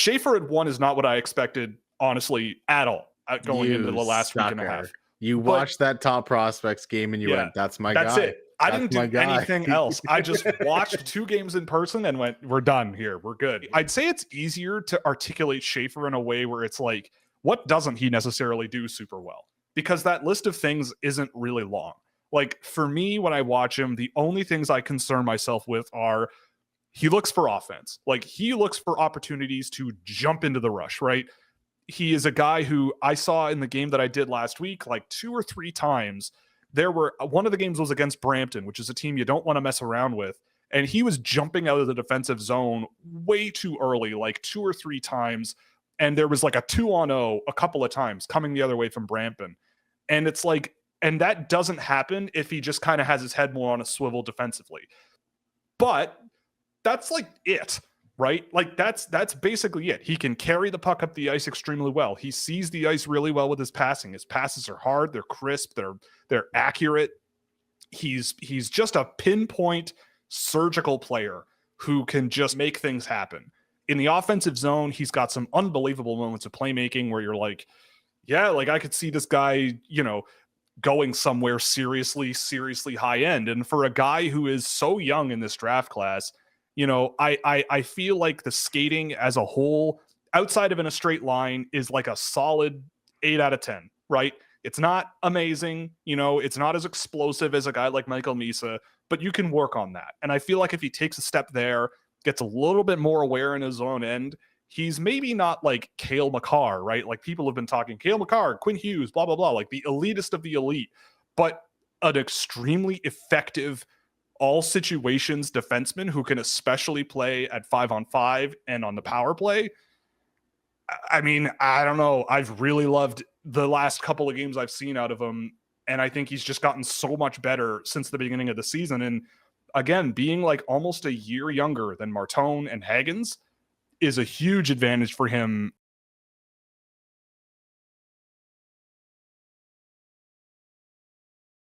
Schaefer at 1 is not what I expected, honestly, at all going into the last week and a half. You watched that top prospects game and you went, that's my guy. That's it. I didn't do anything else. I just watched 2 games in person and went, we're done here. We're good. I'd say it's easier to articulate Schaefer in a way where it's like, what doesn't he necessarily do super well? Because that list of things isn't really long. Like for me, when I watch him, the only things I concern myself with are he looks for offense. Like he looks for opportunities to jump into the rush, right? He is a guy who I saw in the game that I did last week, like 2 or 3 times. One of the games was against Brampton, which is a team you don't want to mess around with. And he was jumping out of the defensive zone way too early, like 2 or 3 times. And there was like a 2-on-0 a couple of times coming the other way from Brampton. And it's like, and that doesn't happen if he just kind of has his head more on a swivel defensively. But that's like it, right? Like that's basically it. He can carry the puck up the ice extremely well. He sees the ice really well with his passing. His passes are hard, they're crisp, they're accurate. He's just a pinpoint surgical player who can just make things happen. In the offensive zone, he's got some unbelievable moments of playmaking where you're like, yeah, like I could see this guy, going somewhere seriously high end. And for a guy who is so young in this draft class, I feel like the skating as a whole, outside of in a straight line, is like a solid 8 out of 10, right? It's not amazing, it's not as explosive as a guy like Michael Misa, but you can work on that. And I feel like if he takes a step there, gets a little bit more aware in his own end, he's maybe not like Cale Makar, right? Like people have been talking Cale Makar, Quinn Hughes, blah, blah, blah, like the elitist of the elite, but an extremely effective all situations defenseman who can especially play at 5-on-5 and on the power play. I mean, I don't know. I've really loved the last couple of games I've seen out of him. And I think he's just gotten so much better since the beginning of the season. And again, being like almost a year younger than Martone and Hagens is a huge advantage for him